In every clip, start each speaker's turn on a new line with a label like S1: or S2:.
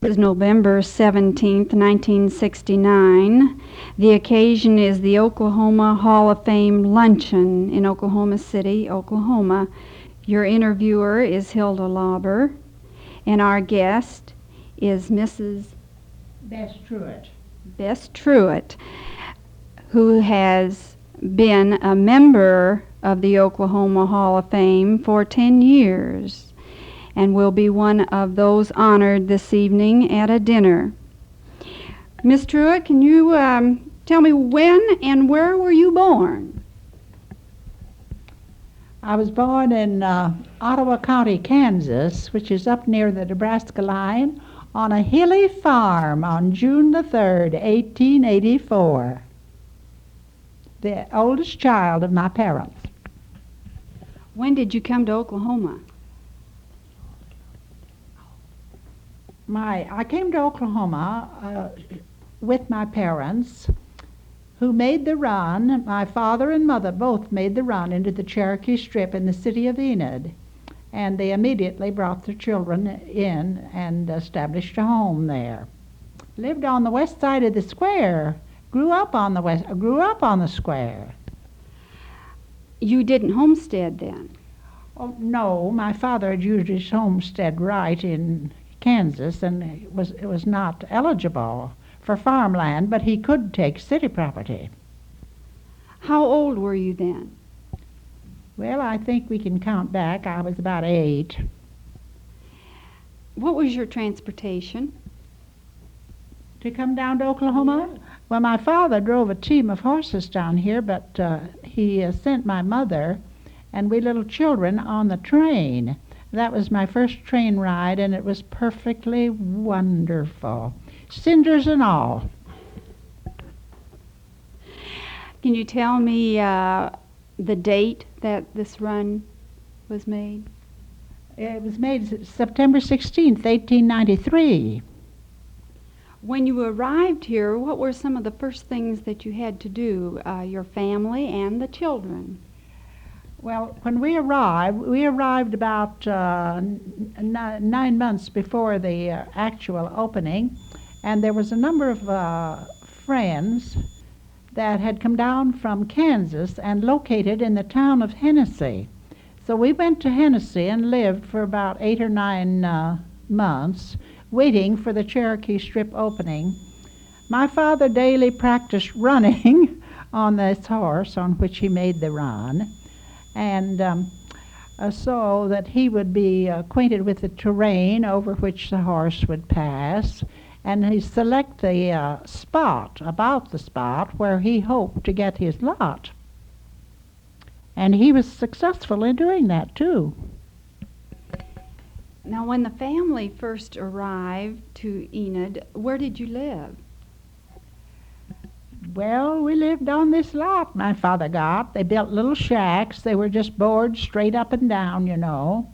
S1: Is November 17th, 1969. The occasion is the Oklahoma Hall of Fame luncheon in Oklahoma City, Oklahoma. Your interviewer is Hilda Lauber, and our guest is Mrs.
S2: Bess Truitt.
S1: Bess Truitt, who has been a member of the Oklahoma Hall of Fame for 10 years. And will be one of those honored this evening at a dinner. Miss Truitt, can you tell me when and where were you born?
S2: I was born in Ottawa County, Kansas, which is up near the Nebraska line, on a hilly farm on June the 3rd, 1884. The oldest child of my parents.
S1: When did you come to Oklahoma?
S2: I came to Oklahoma with my parents, who made the run. My father and mother both made the run into the Cherokee Strip in the city of Enid, and they immediately brought their children in and established a home there. Lived on the west side of the square. Grew up on the square.
S1: You didn't homestead then?
S2: Oh no, my father had used his homestead right in Kansas, and it was not eligible for farmland, but he could take city property.
S1: How old were you then?
S2: Well, I think we can count back. I was about 8.
S1: What was your transportation?
S2: To come down to Oklahoma? Yeah. Well, my father drove a team of horses down here, but he sent my mother and we little children on the train. That was my first train ride, and it was perfectly wonderful. Cinders and all.
S1: Can you tell me the date that this run was made?
S2: It was made September 16th, 1893.
S1: When you arrived here, what were some of the first things that you had to do, your family and the children?
S2: Well, when we arrived about 9 months before the actual opening, and there was a number of friends that had come down from Kansas and located in the town of Hennessy. So we went to Hennessy and lived for about 8 or 9 months, waiting for the Cherokee Strip opening. My father daily practiced running on this horse on which he made the run, and so that he would be acquainted with the terrain over which the horse would pass, and he select the about the spot where he hoped to get his lot. And he was successful in doing that too.
S1: Now, when the family first arrived to Enid, where did you live?
S2: Well, we lived on this lot my father got. They built little shacks. They were just boards straight up and down, you know.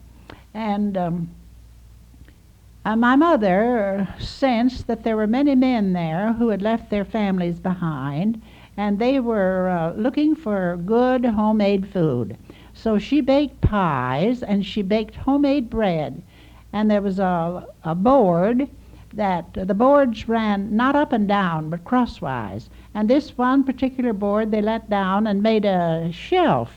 S2: And my mother sensed that there were many men there who had left their families behind, and they were looking for good homemade food. So she baked pies, and she baked homemade bread. And there was a board that the boards ran not up and down, but crosswise. And this one particular board they let down and made a shelf.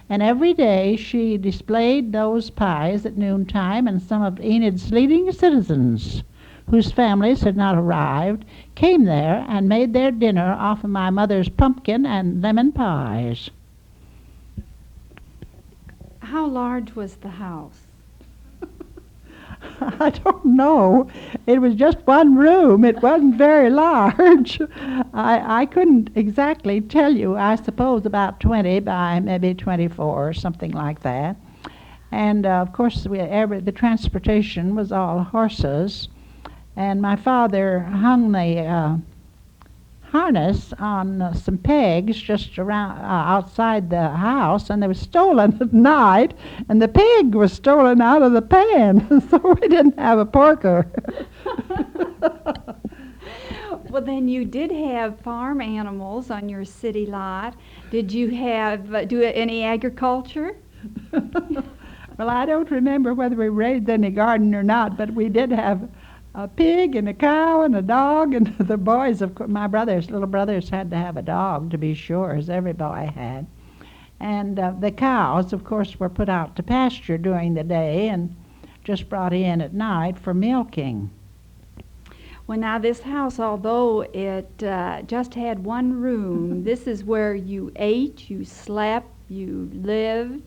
S2: And every day she displayed those pies at noontime, and some of Enid's leading citizens, whose families had not arrived, came there and made their dinner off of my mother's pumpkin and lemon pies.
S1: How large was the house?
S2: I don't know. It was just one room. It wasn't very large. I couldn't exactly tell you. I suppose about 20 by maybe 24 or something like that. And of course, the transportation was all horses. And my father hung the harness on some pegs just around outside the house, and they were stolen at night, and the pig was stolen out of the pan, so we didn't have a porker.
S1: Well, then you did have farm animals on your city lot. Did you have do any agriculture?
S2: Well, I don't remember whether we raised any garden or not, but we did have a pig and a cow and a dog, and the boys, of course, my brothers, little brothers, had to have a dog, to be sure, as every boy had. And the cows, of course, were put out to pasture during the day and just brought in at night for milking.
S1: Well, now this house, although it just had one room, this is where you ate, you slept, you lived.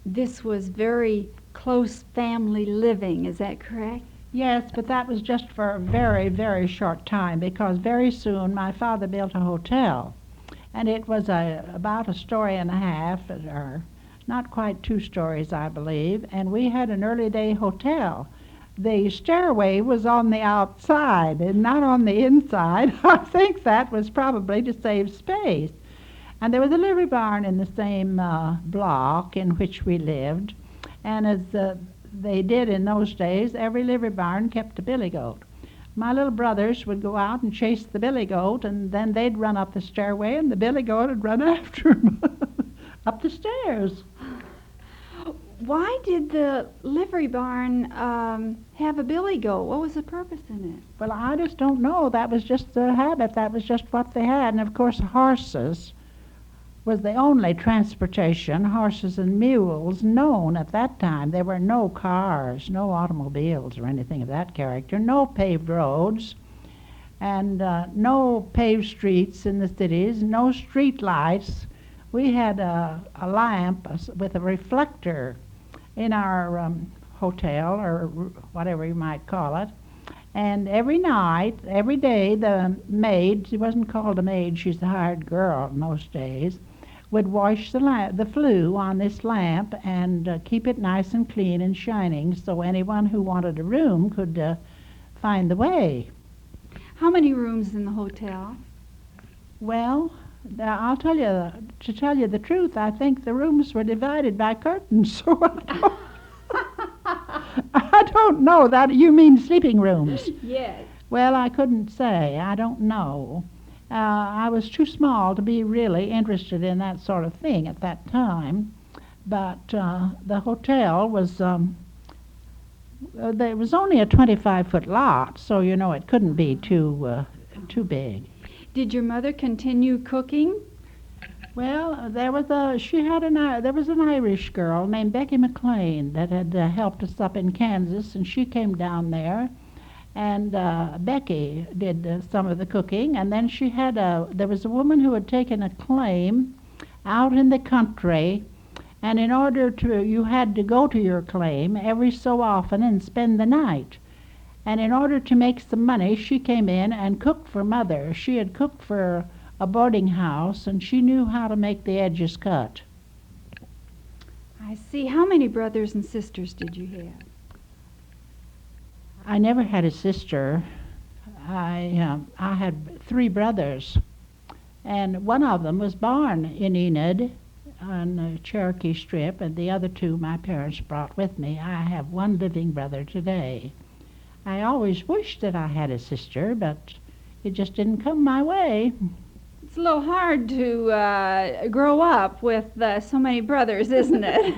S1: This was very close family living, is that correct?
S2: Yes, but that was just for a very, very short time, because very soon my father built a hotel. And it was about a story and a half, or not quite 2 stories, I believe, and we had an early day hotel. The stairway was on the outside and not on the inside. I think that was probably to save space. And there was a livery barn in the same block in which we lived. And as they did in those days, every livery barn kept a billy goat. My little brothers would go out and chase the billy goat, and then they'd run up the stairway, and the billy goat would run after them up the stairs.
S1: Why did the livery barn have a billy goat? What was the purpose in it?
S2: Well, I just don't know. That was just the habit. That was just what they had. And, of course, horses was the only transportation, horses and mules, known at that time. There were no cars, no automobiles or anything of that character, no paved roads, and no paved streets in the cities, no street lights. We had a lamp with a reflector in our hotel, or whatever you might call it. And every night, every day, the maid, she wasn't called a maid, she's a hired girl in those days, would wash the flue on this lamp and keep it nice and clean and shining, so anyone who wanted a room could find the way.
S1: How many rooms in the hotel?
S2: Well, I'll tell you, to tell you the truth, I think the rooms were divided by curtains, so I don't know. That you mean sleeping rooms?
S1: Yes.
S2: Well, I couldn't say. I don't know. I was too small to be really interested in that sort of thing at that time. But the hotel was, there was only a 25-foot lot, so you know it couldn't be too big.
S1: Did your mother continue cooking?
S2: Well, there was an Irish girl named Becky McLean that had helped us up in Kansas, and she came down there. And Becky did some of the cooking, and then there was a woman who had taken a claim out in the country, and you had to go to your claim every so often and spend the night. And in order to make some money, she came in and cooked for Mother. She had cooked for a boarding house, and she knew how to make the edges cut.
S1: I see. How many brothers and sisters did you have?
S2: I never had a sister. I had 3 brothers, and one of them was born in Enid on the Cherokee Strip, and the other 2 my parents brought with me. I have 1 living brother today. I always wished that I had a sister, but it just didn't come my way.
S1: It's a little hard to grow up with so many brothers, isn't it?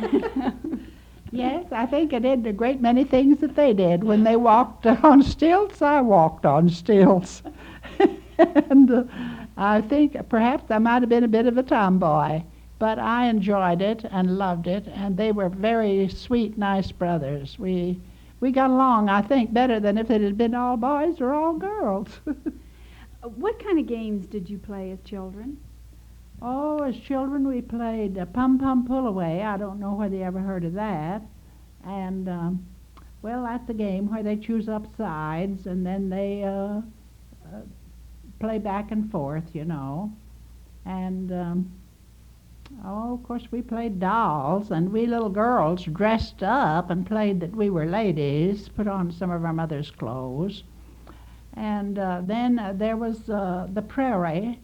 S2: Yes, I think I did a great many things that they did. When they walked on stilts, I walked on stilts. And I think perhaps I might have been a bit of a tomboy, but I enjoyed it and loved it, and they were very sweet, nice brothers. We got along, I think, better than if it had been all boys or all girls.
S1: What kind of games did you play as children?
S2: Oh, as children we played Pum Pum Pull Away. I don't know whether you ever heard of that. And, well, that's a game where they choose up sides and then they play back and forth, you know. And, of course, we played dolls, and we little girls dressed up and played that we were ladies, put on some of our mother's clothes. And then there was the prairie.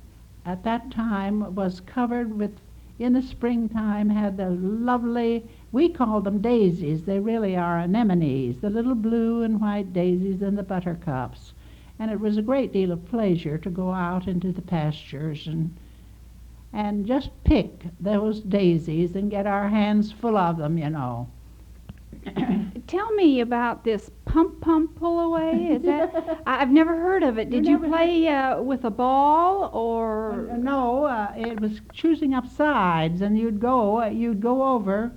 S2: At that time was covered with, in the springtime, had the lovely, we called them daisies. They really are anemones, the little blue and white daisies and the buttercups. And it was a great deal of pleasure to go out into the pastures and just pick those daisies and get our hands full of them, you know.
S1: Tell me about this pump pull away. Is that? I've never heard of it. Did you
S2: never
S1: play with a ball or?
S2: No, it was choosing up sides, and you'd go over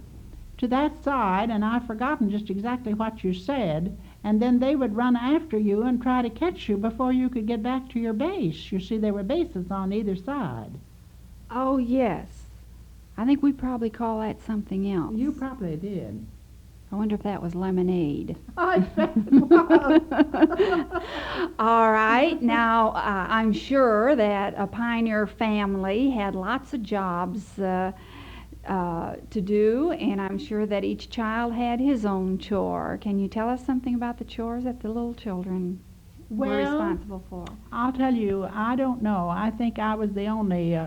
S2: to that side, and I've forgotten just exactly what you said, and then they would run after you and try to catch you before you could get back to your base. You see, there were bases on either side.
S1: Oh yes, I think we probably call that something else.
S2: You probably did.
S1: I wonder if that was lemonade.
S2: I bet it was.
S1: All right. Now, I'm sure that a pioneer family had lots of jobs to do, and I'm sure that each child had his own chore. Can you tell us something about the chores that the little children were responsible for?
S2: I'll tell you, I don't know. I think I was the only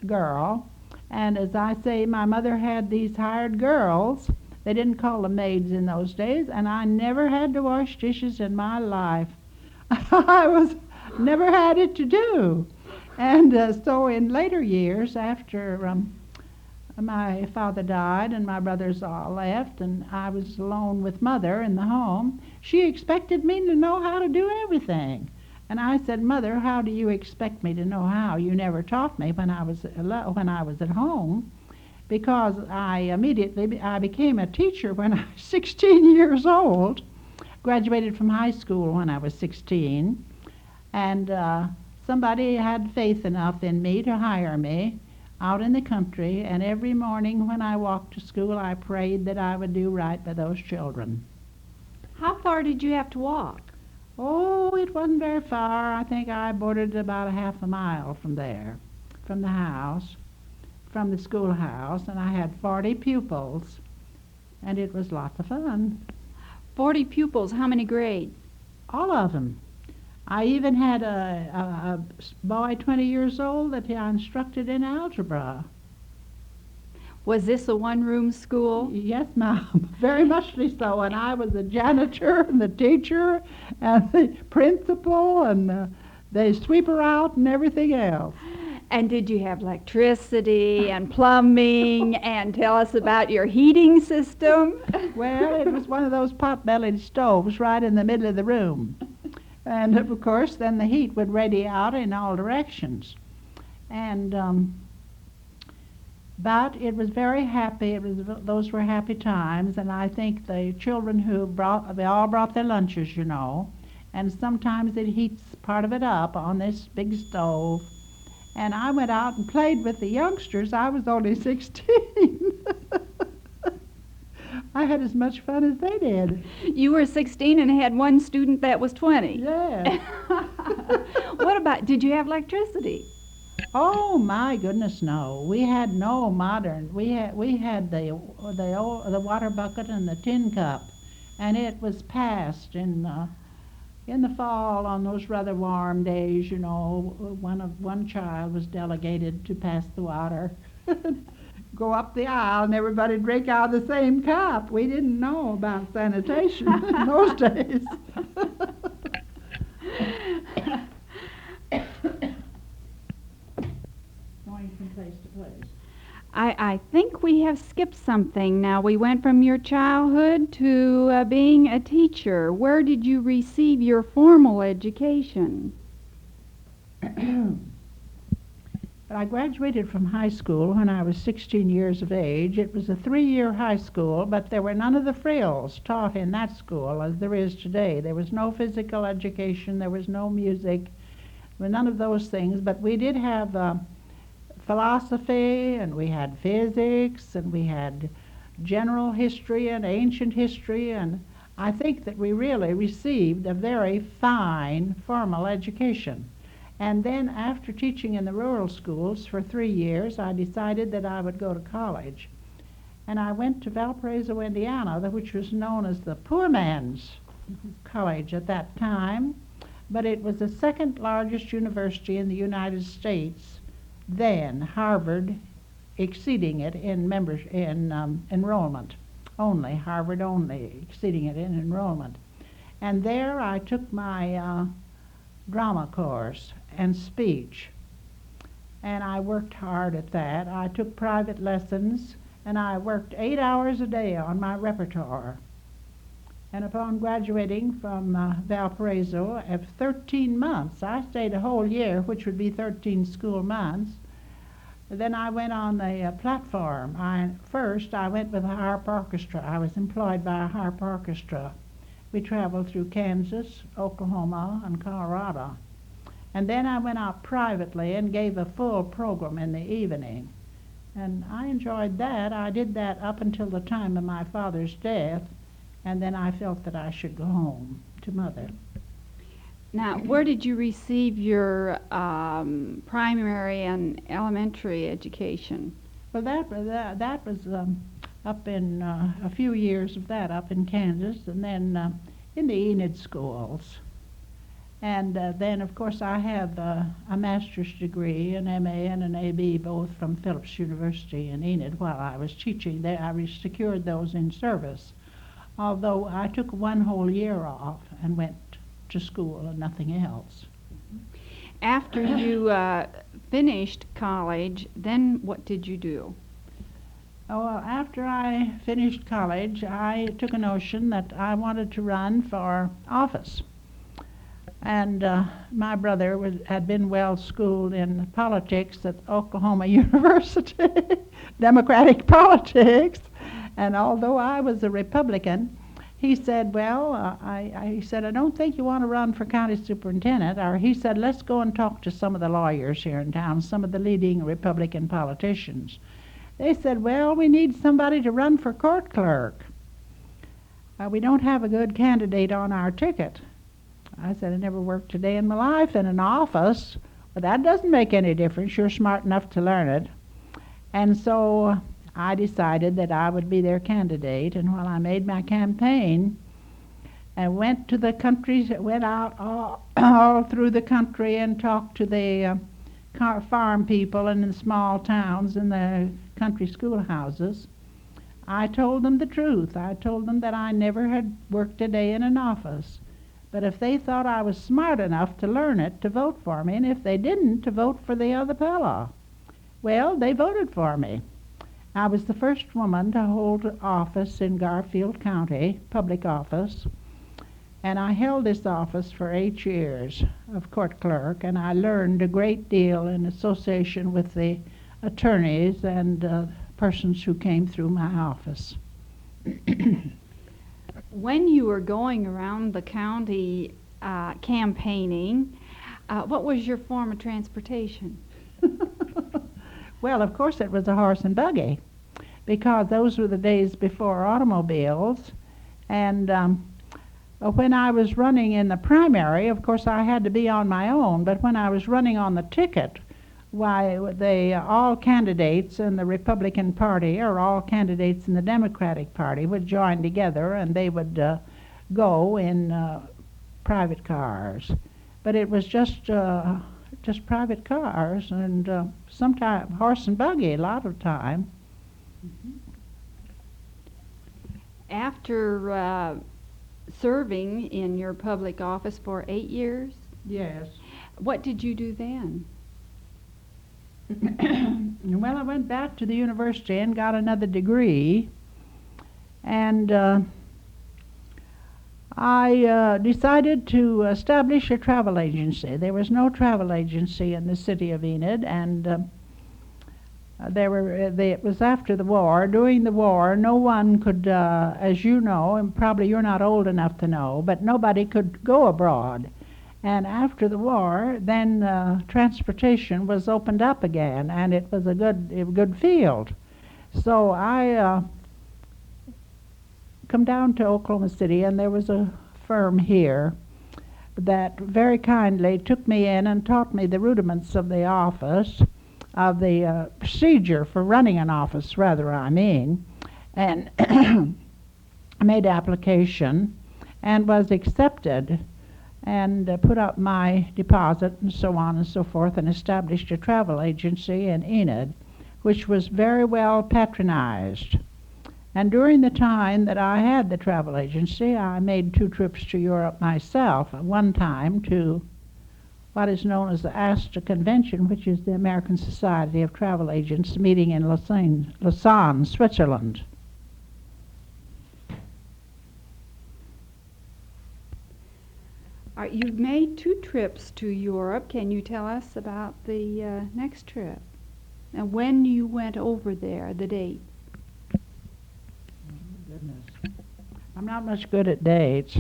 S2: girl, and as I say, my mother had these hired girls. They didn't call them maids in those days, and I never had to wash dishes in my life. Never had it to do. And so in later years, after my father died and my brothers all left, and I was alone with Mother in the home, she expected me to know how to do everything. And I said, Mother, how do you expect me to know how? You never taught me when I was at home. Because I became a teacher when I was 16 years old, graduated from high school when I was 16, and somebody had faith enough in me to hire me out in the country, and every morning when I walked to school I prayed that I would do right by those children.
S1: How far did you have to walk?
S2: Oh, it wasn't very far. I think I boarded about a half a mile from there, from the house. From the schoolhouse, and I had 40 pupils, and it was lots of fun.
S1: 40 pupils, how many grades?
S2: All of them. I even had a boy 20 years old that I instructed in algebra.
S1: Was this a one-room school?
S2: Yes, ma'am, very much so, and I was the janitor and the teacher and the principal and the sweeper out and everything else.
S1: And did you have electricity and plumbing? And tell us about your heating system.
S2: Well, it was one of those pot-bellied stoves right in the middle of the room. And of course, then the heat would radiate out in all directions. And but it was very happy. Those were happy times, and I think the children they all brought their lunches, you know, and sometimes it heats part of it up on this big stove. And I went out and played with the youngsters. I was only 16. I had as much fun as they did.
S1: You were 16 and had one student that was 20.
S2: Yeah.
S1: What about, did you have electricity?
S2: Oh my goodness, no. We had no modern. We had the water bucket and the tin cup, and it was passed in the fall on those rather warm days. You know, one child was delegated to pass the water. Go up the aisle and everybody drink out of the same cup. We didn't know about sanitation in those days. Going from place to place.
S1: I think we have skipped something. Now, we went from your childhood to being a teacher. Where did you receive your formal education?
S2: I graduated from high school when I was 16 years of age. It was a 3-year high school, but there were none of the frills taught in that school as there is today. There was no physical education, there was no music, there were none of those things, but we did have philosophy, and we had physics, and we had general history and ancient history, and I think that we really received a very fine formal education. And then after teaching in the rural schools for 3 years, I decided that I would go to college. And I went to Valparaiso, Indiana, which was known as the poor man's college at that time, but it was the second largest university in the United States then, Harvard exceeding it in enrollment only, Harvard only exceeding it in enrollment. And there I took my drama course and speech, and I worked hard at that. I took private lessons, and I worked 8 hours a day on my repertoire. And upon graduating from Valparaiso, after 13 months, I stayed a whole year, which would be 13 school months. Then I went on the platform. First, I went with a harp orchestra. I was employed by a harp orchestra. We traveled through Kansas, Oklahoma, and Colorado. And then I went out privately and gave a full program in the evening. And I enjoyed that. I did that up until the time of my father's death, and then I felt that I should go home to Mother.
S1: Now, where did you receive your primary and elementary education?
S2: Well, that was up in a few years of that up in Kansas, and then in the Enid schools. And then, of course, I have a master's degree, an MA and an AB, both from Phillips University in Enid while I was teaching there. I secured those in service, although I took one whole year off and went to school and nothing else.
S1: After you finished college, then what did you do?
S2: Oh, well, after I finished college, I took a notion that I wanted to run for office. And my brother had been well schooled in politics at Oklahoma University, Democratic politics. And although I was a Republican, he said, well, he said, I don't think you want to run for county superintendent. Or he said, let's go and talk to some of the lawyers here in town, some of the leading Republican politicians. They said, well, we need somebody to run for court clerk. We don't have a good candidate on our ticket. I said, I never worked a day in my life in an office, but that doesn't make any difference. You're smart enough to learn it. And so I decided that I would be their candidate, and while I made my campaign, I went to the country, went out all through the country and talked to the farm people and in small towns and the country schoolhouses. I told them the truth. I told them that I never had worked a day in an office. But if they thought I was smart enough to learn it, to vote for me, and if they didn't, to vote for the other fellow. Well, they voted for me. I was the first woman to hold office in Garfield County, public office, and I held this office for 8 years of court clerk, and I learned a great deal in association with the attorneys and persons who came through my office.
S1: When you were going around the county campaigning, what was your form of transportation?
S2: Well, of course it was a horse and buggy, because those were the days before automobiles. And when I was running in the primary, of course I had to be on my own, but when I was running on the ticket, why, all candidates in the Republican Party or all candidates in the Democratic Party would join together, and they would go in private cars. But it was just private cars, and sometimes horse and buggy a lot of time.
S1: Mm-hmm. After serving in your public office for 8 years?
S2: Yes.
S1: What did you do then?
S2: Well, I went back to the university and got another degree, and I decided to establish a travel agency. There was no travel agency in the city of Enid, and it was after the war. During the war, no one could, as you know, and probably you're not old enough to know, but nobody could go abroad. And after the war, then transportation was opened up again, and it was a good field. So I come down to Oklahoma City, and there was a firm here that very kindly took me in and taught me the rudiments of the office, of the procedure for running an office, rather, I mean. And I made application and was accepted, and put up my deposit and so on and so forth, and established a travel agency in Enid, which was very well patronized. And during the time that I had the travel agency, I made 2 trips to Europe myself. One time to what is known as the ASTA Convention, which is the American Society of Travel Agents, meeting in Lausanne, Switzerland.
S1: You've made 2 trips to Europe. Can you tell us about the next trip? And when you went over there, the date?
S2: Goodness. I'm not much good at dates.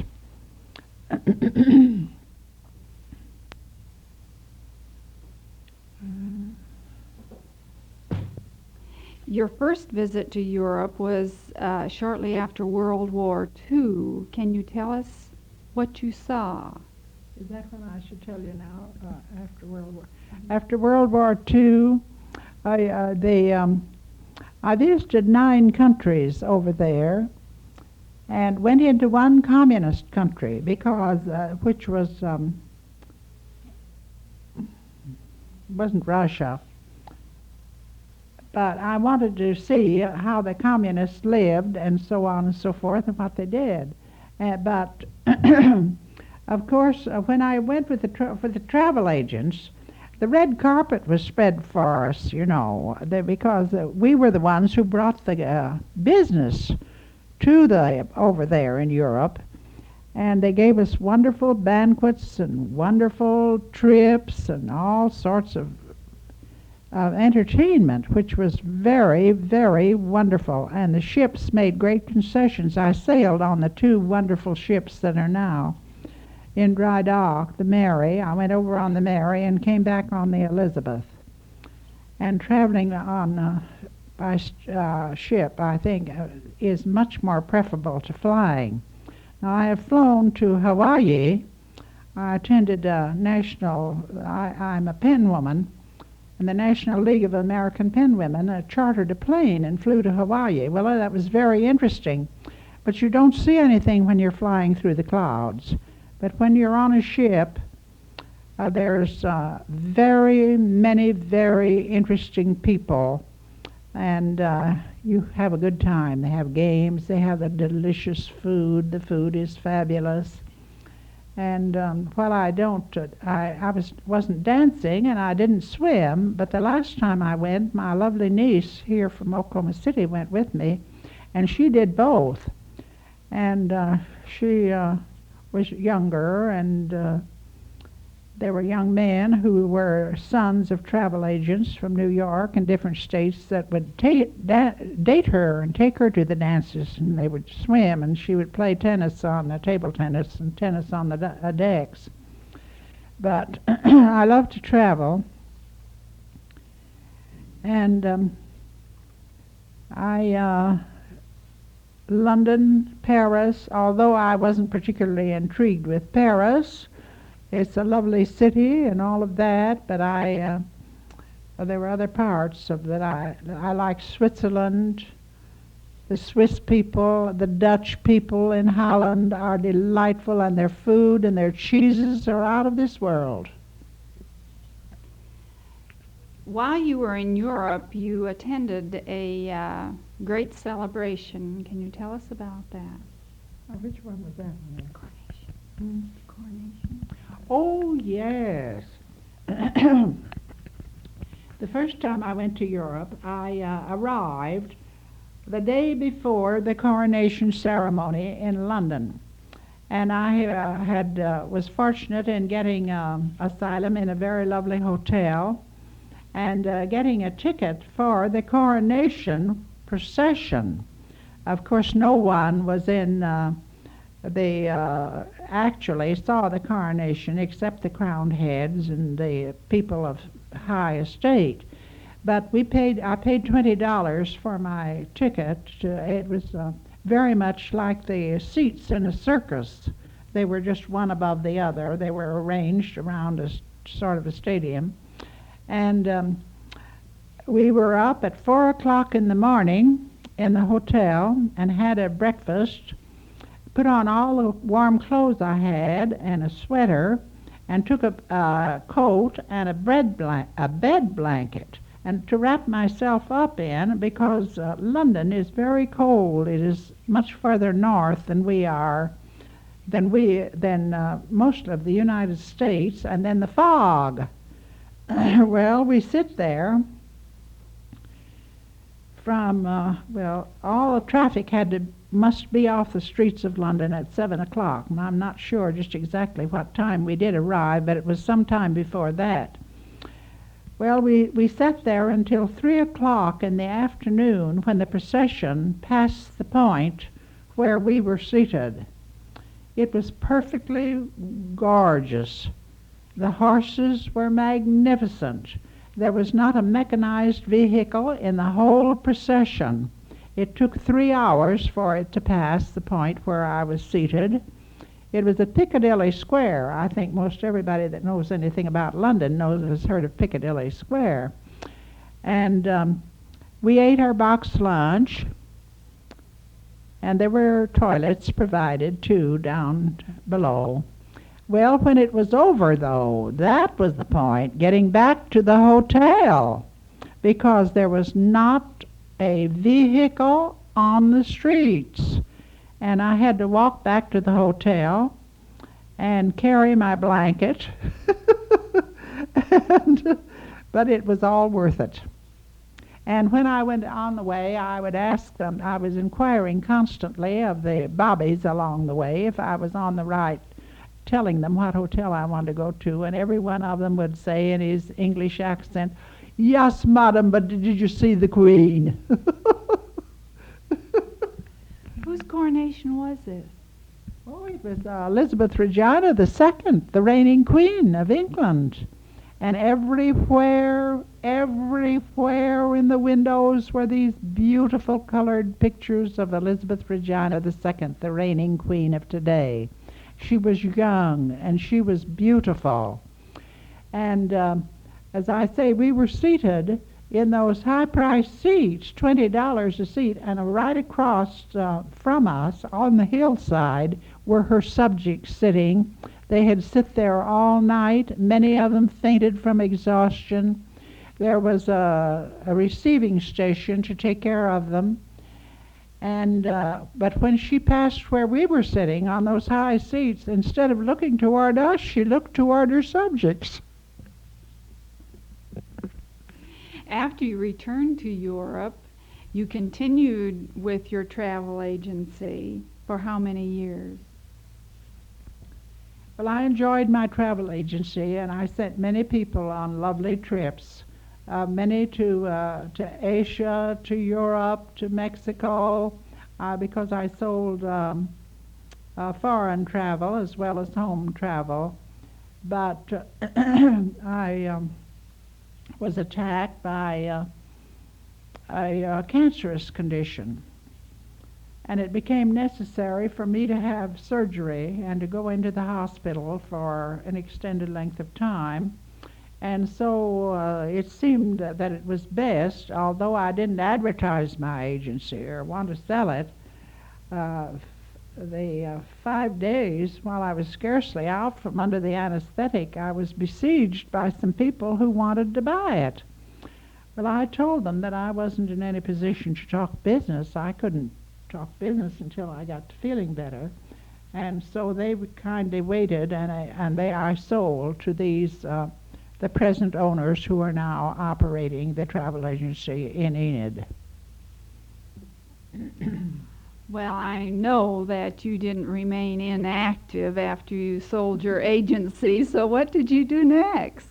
S1: Your first visit to Europe was shortly after World War II. Can you tell us what you saw?
S2: Is that what I should tell you now? After World War II, I visited 9 countries over there, and went into one communist country because which was wasn't Russia, but I wanted to see how the communists lived and so on and so forth and what they did. But of course, when I went with for the travel agents, the red carpet was spread for us, because we were the ones who brought the business to over there in Europe, and they gave us wonderful banquets and wonderful trips and all sorts of entertainment, which was very, very wonderful. And the ships made great concessions. I sailed on the 2 wonderful ships that are now in dry dock, the Mary. I went over on the Mary and came back on the Elizabeth. And traveling on by ship, I think, is much more preferable to flying. Now, I have flown to Hawaii. I attended I'm a pen woman, and the National League of American Pen Women chartered a plane and flew to Hawaii. Well, that was very interesting, but you don't see anything when you're flying through the clouds. But when you're on a ship, there's very many very interesting people, and you have a good time. They have games, they have the delicious food. The food is fabulous. And while I wasn't dancing and I didn't swim, but the last time I went, my lovely niece here from Oklahoma City went with me, and she did both. And she was younger, and there were young men who were sons of travel agents from New York and different states that would date her and take her to the dances, and they would swim, and she would play tennis on the table tennis and tennis on the decks. But I love to travel, and London, Paris, although I wasn't particularly intrigued with Paris. It's a lovely city and all of that, but there were other parts of that I like. Switzerland, the Swiss people, the Dutch people in Holland are delightful, and their food and their cheeses are out of this world.
S1: While you were in Europe, you attended a great celebration. Can you tell us about that?
S2: Oh, which one was that?
S1: Coronation. Coronation.
S2: Oh, yes. The first time I went to Europe, I arrived the day before the coronation ceremony in London. And I was fortunate in getting asylum in a very lovely hotel and getting a ticket for the coronation procession. Of course, no one was in actually saw the coronation except the crowned heads and the people of high estate. But I paid $20 for my ticket. It was very much like the seats in a circus. They were just one above the other. They were arranged around a sort of a stadium. And we were up at 4 o'clock in the morning in the hotel and had a breakfast, put on all the warm clothes I had and a sweater, and took a coat and a bed blanket and to wrap myself up in, because London is very cold. It is much further north than we are, than most of the United States, and then the fog. Well, we sit there from, all the traffic must be off the streets of London at 7 o'clock. And I'm not sure just exactly what time we did arrive, but it was some time before that. Well, we sat there until 3 o'clock in the afternoon when the procession passed the point where we were seated. It was perfectly gorgeous. The horses were magnificent. There was not a mechanized vehicle in the whole procession. It took 3 hours for it to pass the point where I was seated. It was at Piccadilly Square. I think most everybody that knows anything about London has heard of Piccadilly Square. And we ate our box lunch, and there were toilets provided, too, down below. Well, when it was over, though, that was the point, getting back to the hotel, because there was not a vehicle on the streets. And I had to walk back to the hotel and carry my blanket. But it was all worth it. And when I went on the way, I would ask them, I was inquiring constantly of the bobbies along the way if I was on the right, telling them what hotel I wanted to go to, and every one of them would say in his English accent, "Yes, madam, but did you see the Queen?"
S1: Whose coronation was this?
S2: Oh, it was Elizabeth Regina II, the reigning Queen of England. And everywhere in the windows were these beautiful colored pictures of Elizabeth Regina II, the reigning Queen of today. She was young and she was beautiful. And as I say, we were seated in those high-priced seats, $20 a seat, and right across from us on the hillside were her subjects sitting. They had sit there all night. Many of them fainted from exhaustion. There was a receiving station to take care of them. And but when she passed where we were sitting on those high seats, instead of looking toward us, she looked toward her subjects.
S1: After you returned to Europe, you continued with your travel agency for how many years?
S2: Well, I enjoyed my travel agency, and I sent many people on lovely trips, many to Asia, to Europe, to Mexico, because I sold foreign travel as well as home travel. But I was attacked by a cancerous condition, and it became necessary for me to have surgery and to go into the hospital for an extended length of time. And so it seemed that it was best, although I didn't advertise my agency or want to sell it, the 5 days while I was scarcely out from under the anesthetic, I was besieged by some people who wanted to buy it. Well, I told them that I wasn't in any position to talk business. I couldn't talk business until I got to feeling better. And so they kindly waited, and I sold to these, the present owners who are now operating the travel agency in Enid.
S1: Well, I know that you didn't remain inactive after you sold your agency, so what did you do next?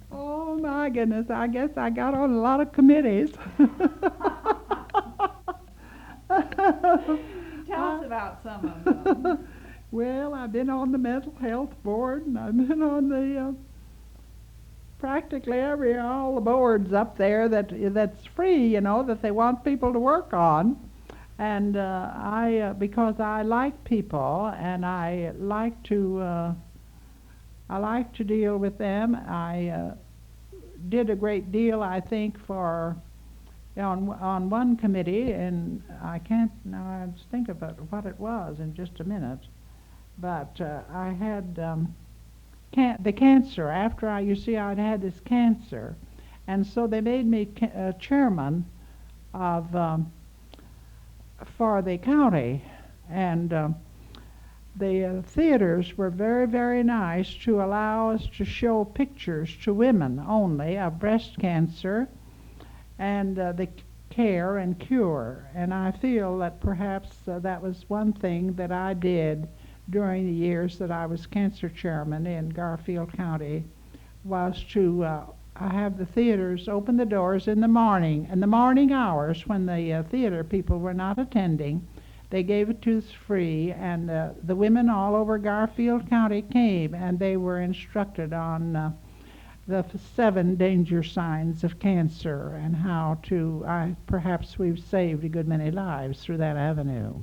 S2: Oh, my goodness, I guess I got on a lot of committees.
S1: Tell us about some of them.
S2: Well, I've been on the mental health board, and I've been on the practically all the boards up there that's free, you know, that they want people to work on. And because I like people and I like to deal with them. I did a great deal, I think, for on one committee, and I can't now think of what it was in just a minute. But I had the cancer. After I'd had this cancer, and so they made me chairman of for the county, and the theaters were very, very nice to allow us to show pictures to women only of breast cancer, and the care and cure. And I feel that perhaps that was one thing that I did during the years that I was cancer chairman in Garfield County, was to have the theaters open the doors in the morning hours when the theater people were not attending. They gave it to us free, and the women all over Garfield County came, and they were instructed on the 7 danger signs of cancer and how to, perhaps we've saved a good many lives through that avenue.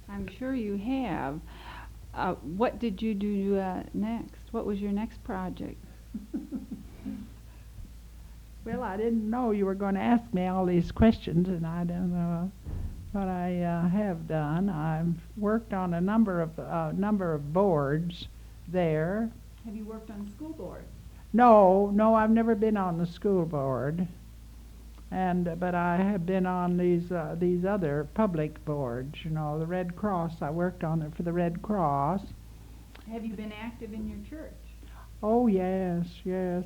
S1: I'm sure you have. What did you do next? What was your next project?
S2: Well, I didn't know you were going to ask me all these questions, and I don't know what I have done. I've worked on a number of boards there.
S1: Have you worked on school board?
S2: No, I've never been on the school board, but I have been on these other public boards. You know, the Red Cross. I worked on it for the Red Cross.
S1: Have you been active in your church?
S2: Oh yes.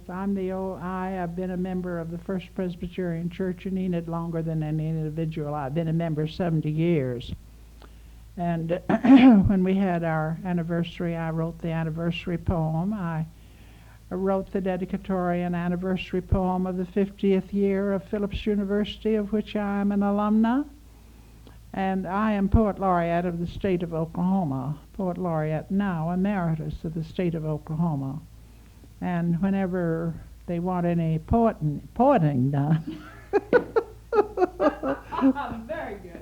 S2: I have been a member of the First Presbyterian Church in Enid longer than any individual. I've been a member 70 years. And when we had our anniversary, I wrote the anniversary poem. I wrote the dedicatory and anniversary poem of the 50th year of Phillips University, of which I am an alumna. And I am Poet Laureate of the state of Oklahoma. Poet Laureate now, emeritus of the state of Oklahoma. And whenever they want any poeting done,
S1: Very good.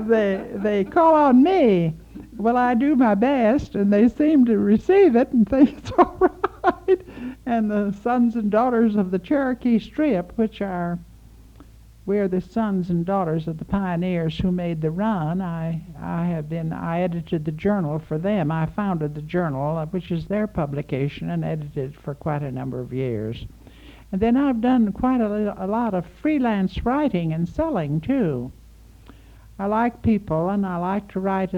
S2: they call on me. Well, I do my best, and they seem to receive it and think it's all right. And the sons and daughters of the Cherokee Strip, we're the sons and daughters of the pioneers who made the run. I edited the journal for them. I founded the journal, which is their publication, and edited for quite a number of years. And then I've done quite a lot of freelance writing and selling too. I like people, and I like to write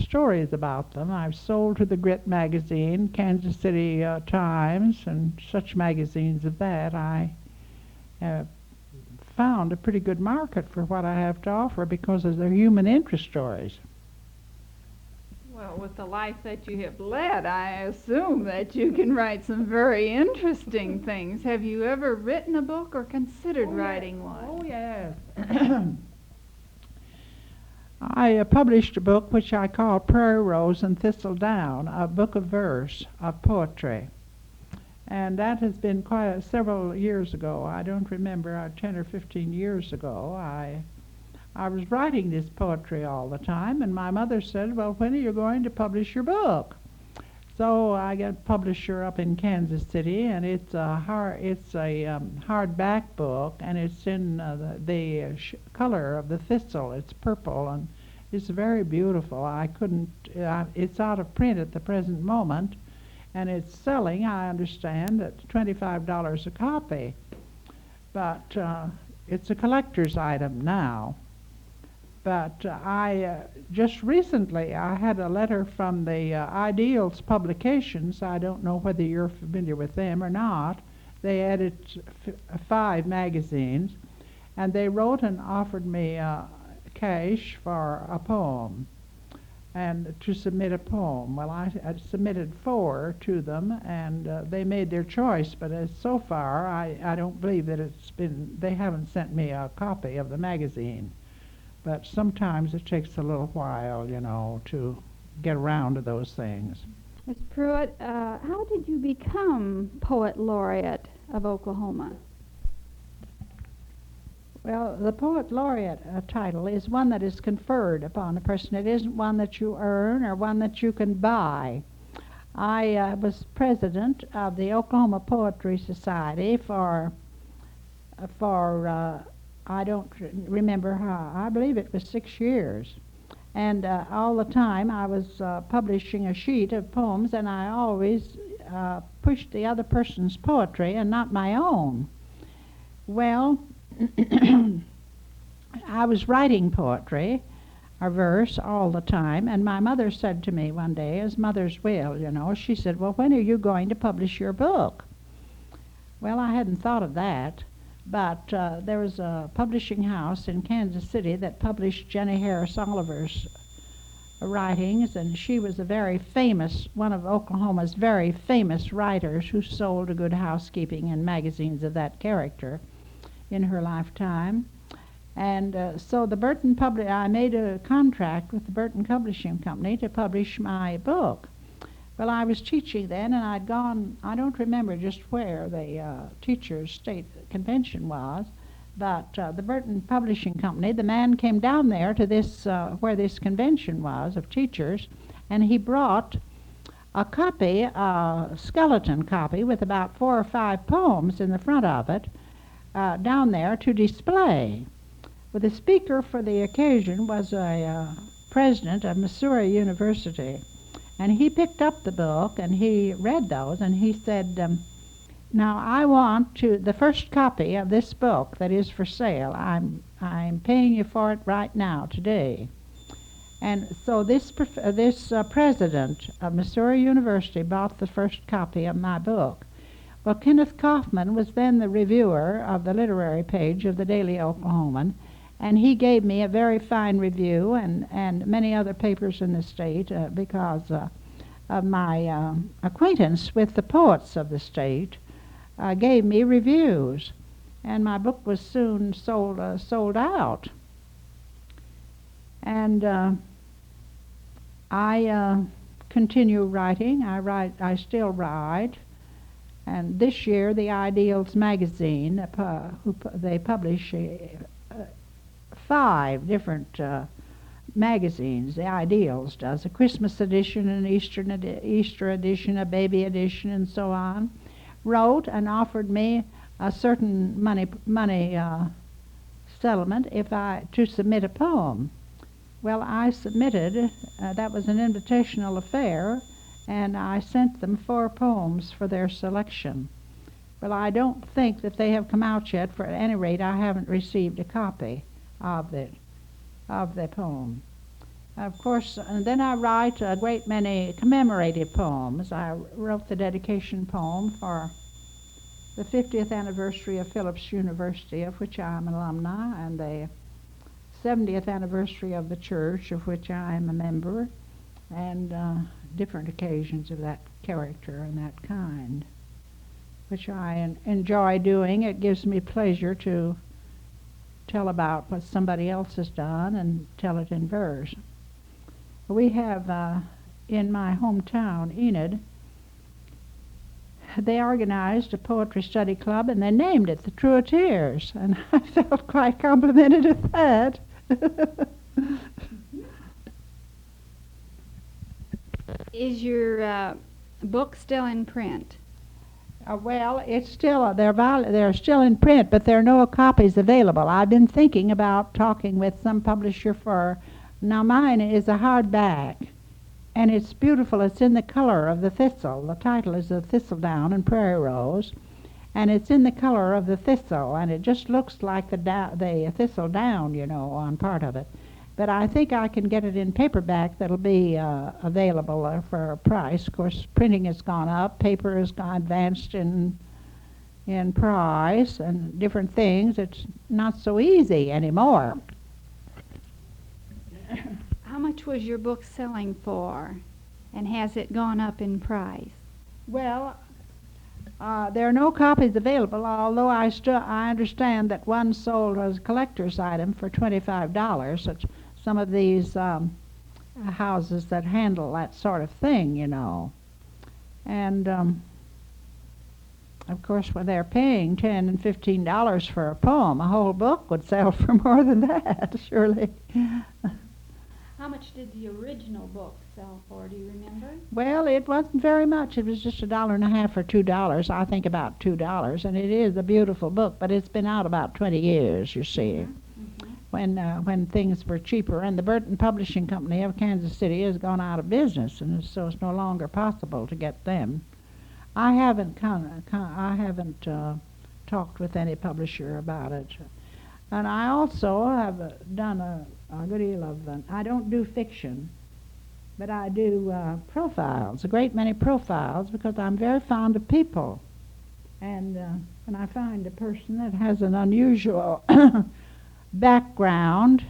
S2: stories about them. I've sold to the Grit magazine, Kansas City Times, and such magazines of that. I have found a pretty good market for what I have to offer because of their human interest stories.
S1: Well, with the life that you have led, I assume that you can write some very interesting things. Have you ever written a book or considered writing one?
S2: Oh, yes. I published a book which I call Prairie Rose and Thistle Down, a book of verse, of poetry. And that has been several years ago. I don't remember, 10 or 15 years ago. I was writing this poetry all the time, and my mother said, well, when are you going to publish your book? So I got a publisher up in Kansas City, and it's a hardback book, and it's in the color of the thistle. It's purple, and it's very beautiful. It's out of print at the present moment, and it's selling, I understand, at $25 a copy. But it's a collector's item now. But just recently, I had a letter from the Ideals Publications. I don't know whether you're familiar with them or not. They edit 5 magazines, and they wrote and offered me cash for a poem, and to submit a poem. Well, I submitted 4 to them, and they made their choice. But so far, I don't believe that they haven't sent me a copy of the magazine. But sometimes it takes a little while, to get around to those things.
S1: Miss Truitt, how did you become Poet Laureate of Oklahoma?
S2: Well, the Poet Laureate title is one that is conferred upon a person. It isn't one that you earn or one that you can buy. I was president of the Oklahoma Poetry Society for I don't remember how. I believe it was 6 years. And all the time I was publishing a sheet of poems, and I always pushed the other person's poetry and not my own. Well, I was writing poetry. or verse all the time. And my mother said to me one day, as mothers will, she said, "Well, when are you going to publish your book?" Well, I hadn't thought of that, but there was a publishing house in Kansas City that published Jenny Harris Oliver's writings, and she was one of Oklahoma's very famous writers who sold a Good Housekeeping and magazines of that character in her lifetime. And so I made a contract with the Burton Publishing Company to publish my book. Well, I was teaching then, and I'd gone, I don't remember just where the teachers' state convention was, but the Burton Publishing Company, the man came down there to this, where this convention was of teachers, and he brought a copy, a skeleton copy with about 4 or 5 poems in the front of it, down there to display. Well, the speaker for the occasion was a president of Missouri University, and he picked up the book and he read those, and he said, "Now I want the first copy of this book that is for sale. I'm paying you for it right now today." And so this president of Missouri University bought the first copy of my book. Well, Kenneth Kaufman was then the reviewer of the literary page of the Daily Oklahoman, and he gave me a very fine review, and many other papers in the state because of my acquaintance with the poets of the state gave me reviews, and my book was soon sold out. And I continue writing. I still write. And this year, the Ideals magazine, they publish 5 different magazines. The Ideals does a Christmas edition, an Easter edition, a baby edition, and so on. Wrote and offered me a certain money settlement to submit a poem. Well, I submitted. That was an invitational affair, and I sent them 4 poems for their selection. Well, I don't think that they have come out yet. For at any rate, I haven't received a copy of the poem. Of course, and then I write a great many commemorative poems. I wrote the dedication poem for the 50th anniversary of Phillips University, of which I am an alumna, and the 70th anniversary of the church, of which I am a member, and different occasions of that character and that kind, which I enjoy doing. It gives me pleasure to tell about what somebody else has done and tell it in verse. We have in my hometown, Enid, they organized a poetry study club, and they named it the Truitteers, and I felt quite complimented at that.
S1: Is your book still in print?
S2: Well, it's still they're still in print, but there are no copies available. I've been thinking about talking with some publisher now mine is a hardback, and it's beautiful. It's in the color of the thistle. The title is The Thistledown and Prairie Rose, and it's in the color of the thistle, and it just looks like the thistle down, on part of it. But I think I can get it in paperback that'll be available for a price. Of course, printing has gone up, paper has advanced in price and different things. It's not so easy anymore.
S1: How much was your book selling for, and has it gone up in price?
S2: Well, there are no copies available, although I understand that one sold as a collector's item for $25. At some of these houses that handle that sort of thing, And of course, when they're paying $10 and $15 for a poem, a whole book would sell for more than that, surely.
S1: How much did the original book sell for? Do you remember?
S2: Well, it wasn't very much. It was just $1.50 or $2. I think about $2, and it is a beautiful book. But it's been out about 20 years, you see, when things were cheaper. And the Burton Publishing Company of Kansas City has gone out of business, and so it's no longer possible to get them. I haven't talked with any publisher about it. And I also have done a good deal of, I don't do fiction, but I do profiles, a great many profiles, because I'm very fond of people. And when I find a person that has an unusual background,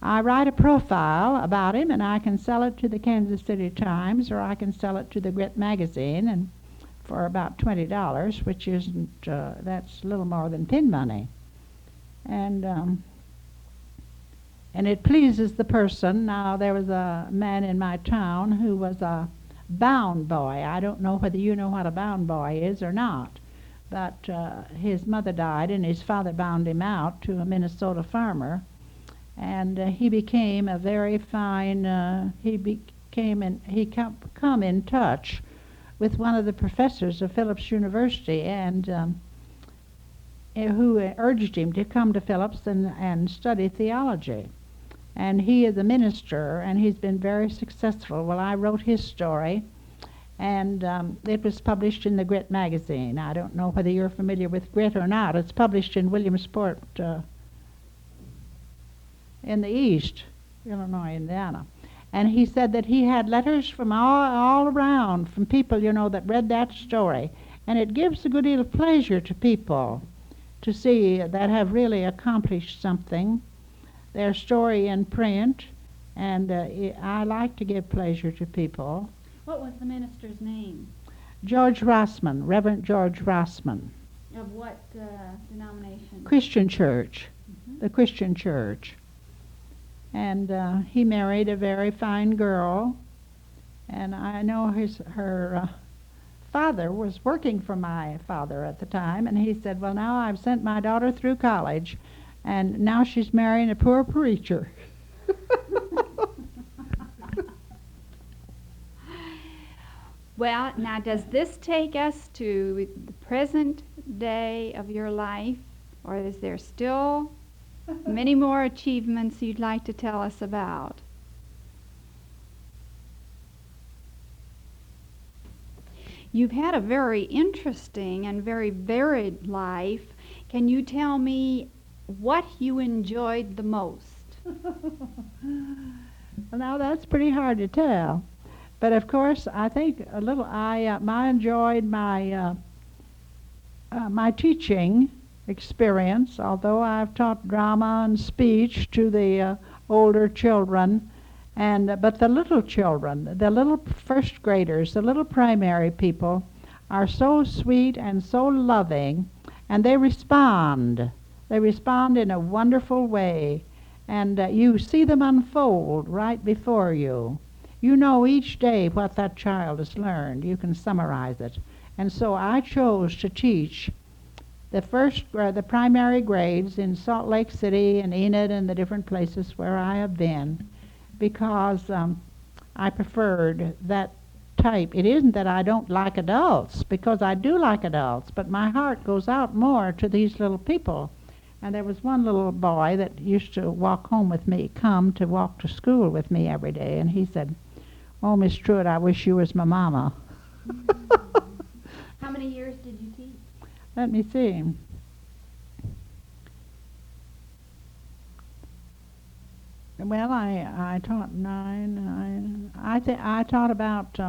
S2: I write a profile about him, and I can sell it to the Kansas City Times, or I can sell it to the Grit magazine, and for about $20, which isn't, that's a little more than pin money. And it pleases the person. Now, there was a man in my town who was a bound boy. I don't know whether you know what a bound boy is or not, but his mother died, and his father bound him out to a Minnesota farmer, and he became a very fine, he come in touch with one of the professors of Phillips University, and who urged him to come to Phillips and study theology. And he is a minister, and he's been very successful. Well, I wrote his story, and it was published in the Grit magazine. I don't know whether you're familiar with Grit or not. It's published in Williamsport, in the East, Illinois, Indiana. And he said that he had letters from all around, from people, you know, that read that story. And it gives a good deal of pleasure to people to see that have really accomplished something, their story in print, and I like to give pleasure to people.
S1: What was the minister's name?
S2: George Rossman, Reverend George Rossman.
S1: Of what denomination?
S2: Christian Church, the Christian Church. And he married a very fine girl, and I know her father was working for my father at the time, and he said, well, now I've sent my daughter through college, and now she's marrying a poor preacher.
S1: Well, now does this take us to the present day of your life, or is there still many more achievements you'd like to tell us about? You've had a very interesting and very varied life. Can you tell me what you enjoyed the most?
S2: Well, now that's pretty hard to tell. But of course, I think a little, I enjoyed my teaching experience, although I've taught drama and speech to the older children, but the little children, the little first graders, the little primary people are so sweet and so loving, and they respond. They respond in a wonderful way, and you see them unfold right before you. You know each day what that child has learned. You can summarize it. And so I chose to teach the primary grades in Salt Lake City and Enid and the different places where I have been, because I preferred that type. It isn't that I don't like adults, because I do like adults, but my heart goes out more to these little people. And there was one little boy that used to walk home with me, come to walk to school with me every day, and he said, "Oh, Miss Truitt, I wish you was my mama."
S1: How many years did you teach?
S2: Let me see. Well, I taught I taught about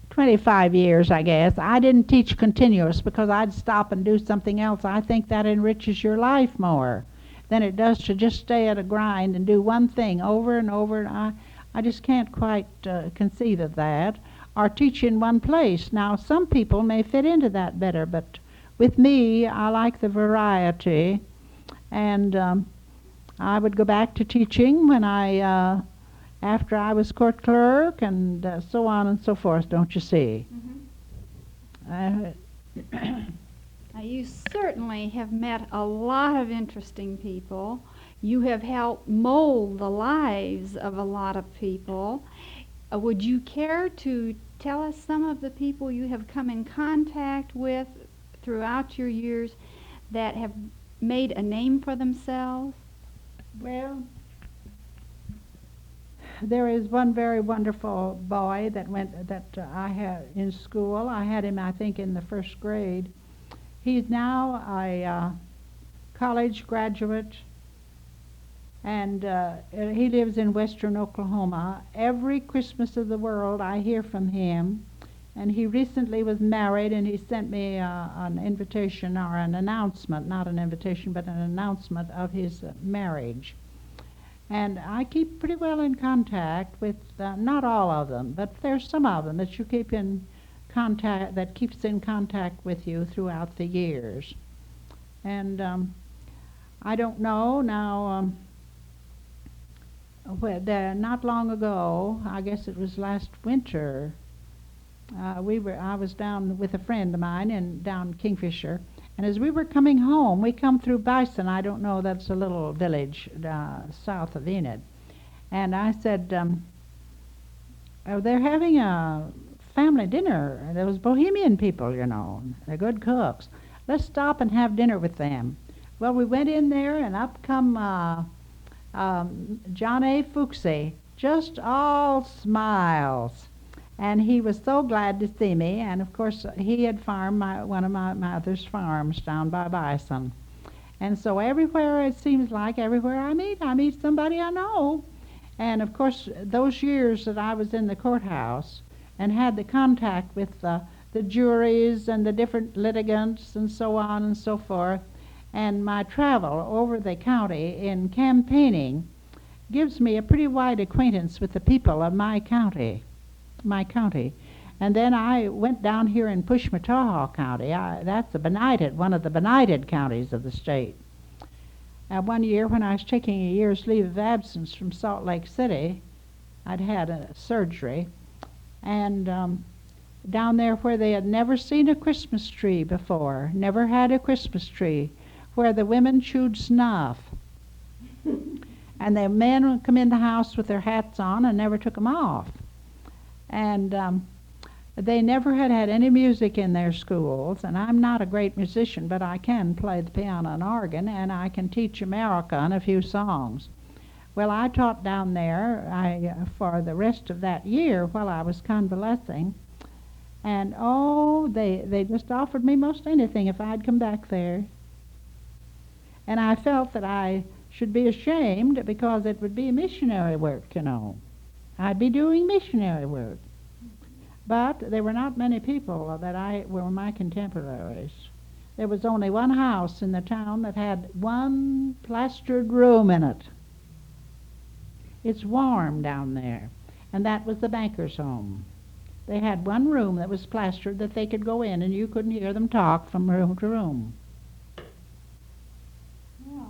S2: 25 years, I guess. I didn't teach continuous because I'd stop and do something else. I think that enriches your life more than it does to just stay at a grind and do one thing over and over. I just can't quite conceive of that, or teach in one place. Now, some people may fit into that better, but with me, I like the variety, and I would go back to teaching when after I was court clerk, and so on and so forth, don't you see?
S1: Mm-hmm. Now, you certainly have met a lot of interesting people. You have helped mold the lives of a lot of people. Would you care to tell us some of the people you have come in contact with throughout your years that have made a name for themselves?
S2: Well, there is one very wonderful boy that I had in school. I had him, I think, in the first grade. He's now a college graduate, and he lives in western Oklahoma. Every Christmas of the world I hear from him, and he recently was married, and he sent me an invitation or an announcement, not an invitation, but an announcement of his marriage. And I keep pretty well in contact with, not all of them, but there's some of them that you keep in contact, that keeps in contact with you throughout the years. And I don't know now, not long ago, I guess it was last winter, I was down with a friend of mine down Kingfisher, and as we were coming home, we come through Bison. I don't know, that's a little village south of Enid. And I said, oh, they're having a family dinner. There was Bohemian people, you know. They're good cooks. Let's stop and have dinner with them. Well, we went in there, and up come John A. Fuchsie, just all smiles. And he was so glad to see me, and of course he had farmed one of my mother's farms down by Bison. And so everywhere, it seems like, everywhere I meet somebody I know. And of course, those years that I was in the courthouse and had the contact with the juries and the different litigants and so on and so forth, and my travel over the county in campaigning gives me a pretty wide acquaintance with the people of my county. And then I went down here in Pushmataha County. That's one of the benighted counties of the state. One year when I was taking a year's leave of absence from Salt Lake City, I'd had a surgery, and down there where they had never seen a Christmas tree before, never had a Christmas tree, where the women chewed snuff. And the men would come in the house with their hats on and never took them off. And they never had any music in their schools, and I'm not a great musician, but I can play the piano and organ, and I can teach American a few songs. Well, I taught down there for the rest of that year while I was convalescing, and they just offered me most anything if I'd come back there. And I felt that I should be ashamed because it would be missionary work, you know. I'd be doing missionary work. But there were not many people that were my contemporaries. There was only one house in the town that had one plastered room in it. It's warm down there. And that was the banker's home. They had one room that was plastered that they could go in, and you couldn't hear them talk from room to room. Yeah.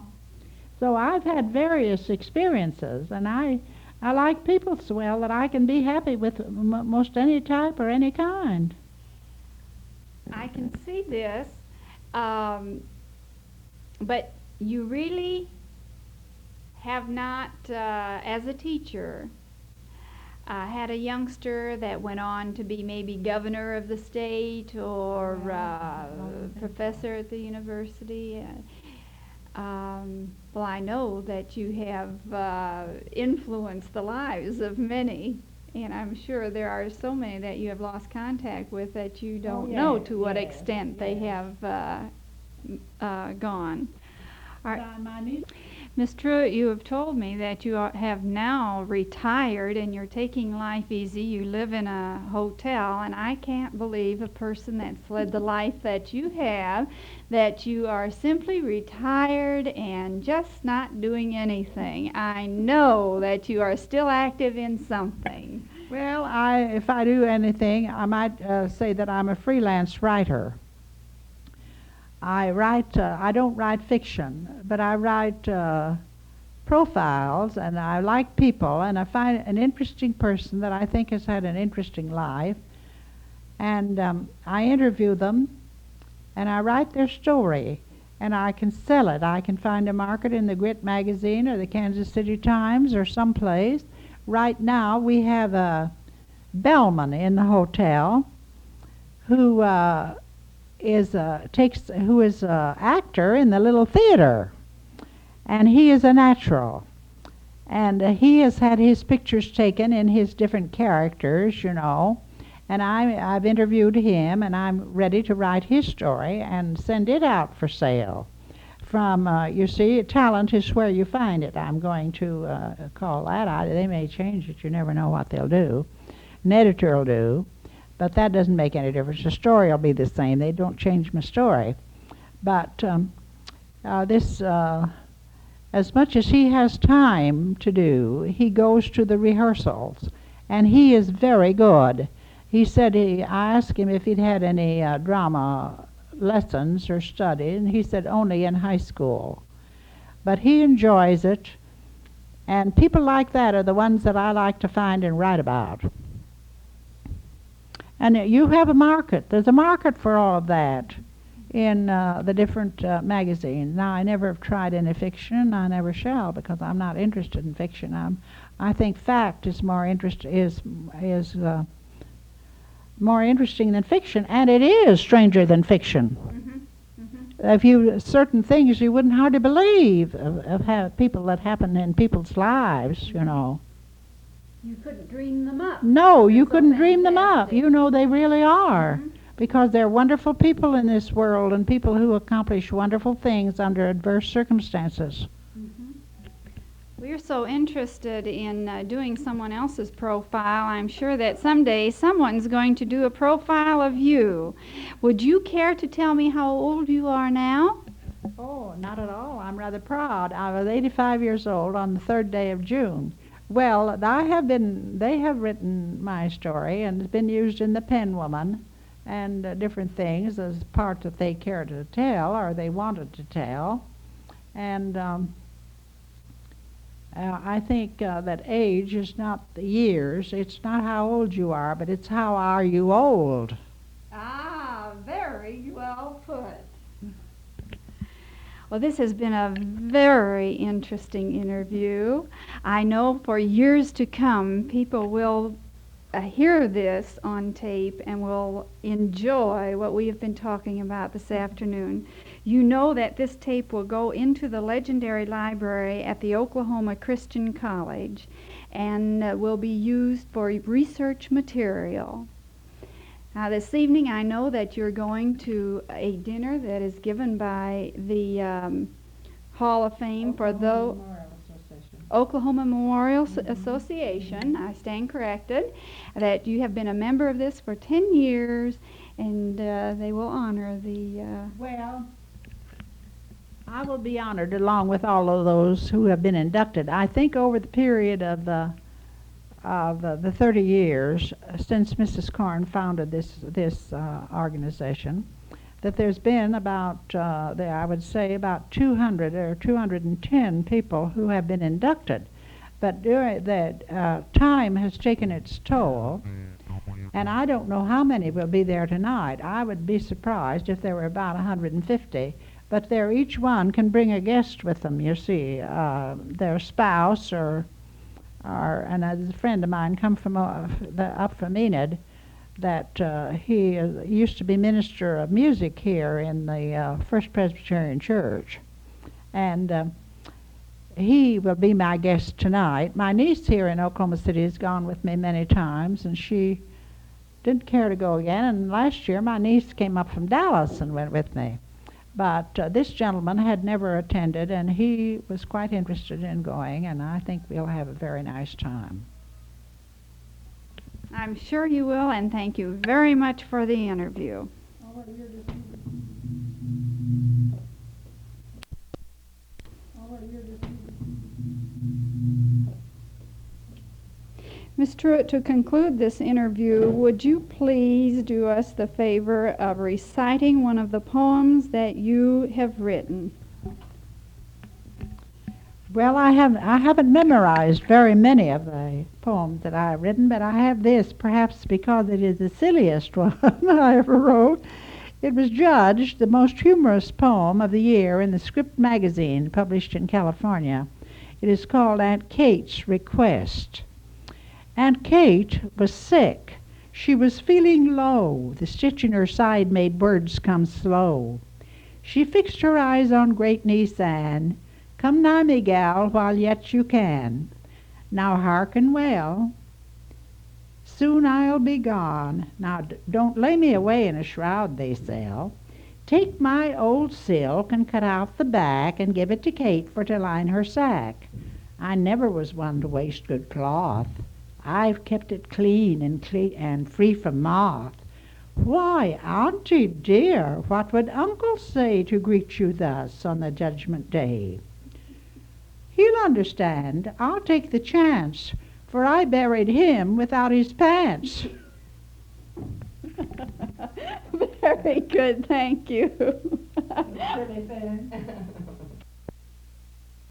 S2: So I've had various experiences, and I like people so well that I can be happy with most any type or any kind.
S1: I can see this, but you really have not, as a teacher, had a youngster that went on to be maybe governor of the state or professor at the university. Well, I know that you have influenced the lives of many, and I'm sure there are so many that you have lost contact with that you don't know to what extent they have gone. Miss Truitt, you have told me that you have now retired and you're taking life easy. You live in a hotel, and I can't believe a person that's led the life that you have, that you are simply retired and just not doing anything. I know that you are still active in something.
S2: Well, if I do anything, I might say that I'm a freelance writer. I don't write fiction, but I write profiles, and I like people, and I find an interesting person that I think has had an interesting life, and I interview them, and I write their story, and I can sell it. I can find a market in the Grit magazine or the Kansas City Times or someplace. Right now, we have a bellman in the hotel who is an actor in the little theater, and he is a natural, and he has had his pictures taken in his different characters, you know, and I've interviewed him, and I'm ready to write his story and send it out for sale. from, you see, talent is where you find it. I'm going to call that. They may change it. You never know what they'll do. An editor will do. But that doesn't make any difference. The story will be the same. They don't change my story. But this, as much as he has time to do, he goes to the rehearsals. And he is very good. He said, I asked him if he'd had any drama lessons or study, and he said only in high school. But he enjoys it, and people like that are the ones that I like to find and write about. And you have a market. There's a market for all of that in the different magazines. Now, I never have tried any fiction. I never shall, because I'm not interested in fiction. I think fact is more more interesting than fiction, and it is stranger than fiction. Certain things you wouldn't hardly believe of people that happen in people's lives, you know.
S1: You couldn't dream them up.
S2: No, you couldn't dream them up. You know they really are. Because they're wonderful people in this world, and people who accomplish wonderful things under adverse circumstances.
S1: We're so interested in doing someone else's profile. I'm sure that someday someone's going to do a profile of you. Would you care to tell me how old you are now?
S2: Oh, not at all. I'm rather proud. I was 85 years old on the 3rd day of June. Well, they have written my story, and it's been used in The Pen Woman and different things as part that they care to tell or they wanted to tell. And I think that age is not the years. It's not how old you are, but it's how are you old.
S1: Ah, very well put. Well, this has been a very interesting interview. I know for years to come, people will hear this on tape and will enjoy what we have been talking about this afternoon. You know that this tape will go into the legendary library at the Oklahoma Christian College and will be used for research material. Now, this evening, I know that you're going to a dinner that is given by the Hall of Fame for the Oklahoma Memorial Association. I stand corrected. That you have been a member of this for 10 years, and they will honor the...
S2: Well, I will be honored along with all of those who have been inducted. I think over the period of the 30 years since Mrs. Korn founded this organization, that there's been about, I would say, about 200 or 210 people who have been inducted. But during that, time has taken its toll, and I don't know how many will be there tonight. I would be surprised if there were about 150. But each one can bring a guest with them, you see, their spouse and a friend of mine come from up from Enid, that he used to be minister of music here in the First Presbyterian Church, and he will be my guest tonight. My niece here in Oklahoma City has gone with me many times, and she didn't care to go again. And last year, my niece came up from Dallas and went with me. But this gentleman had never attended, and he was quite interested in going, and I think we'll have a very nice time.
S1: I'm sure you will, and thank you very much for the interview. Miss Truitt, to conclude this interview, would you please do us the favor of reciting one of the poems that you have written?
S2: Well, I haven't memorized very many of the poems that I have written, but I have this, perhaps because it is the silliest one I ever wrote. It was judged the most humorous poem of the year in the Script magazine, published in California. It is called Aunt Kate's Request. Aunt Kate was sick. She was feeling low. The stitch in her side made words come slow. She fixed her eyes on great niece Anne. Come nigh me, gal, while yet you can. Now hearken well. Soon I'll be gone. Now don't lay me away in a shroud they sell. Take my old silk and cut out the back and give it to Kate for to line her sack. I never was one to waste good cloth. I've kept it clean and free from moth. Why, Auntie dear, what would Uncle say to greet you thus on the Judgment Day? He'll understand. I'll take the chance, for I buried him without his pants.
S1: Very good, thank you.
S2: Pretty thin.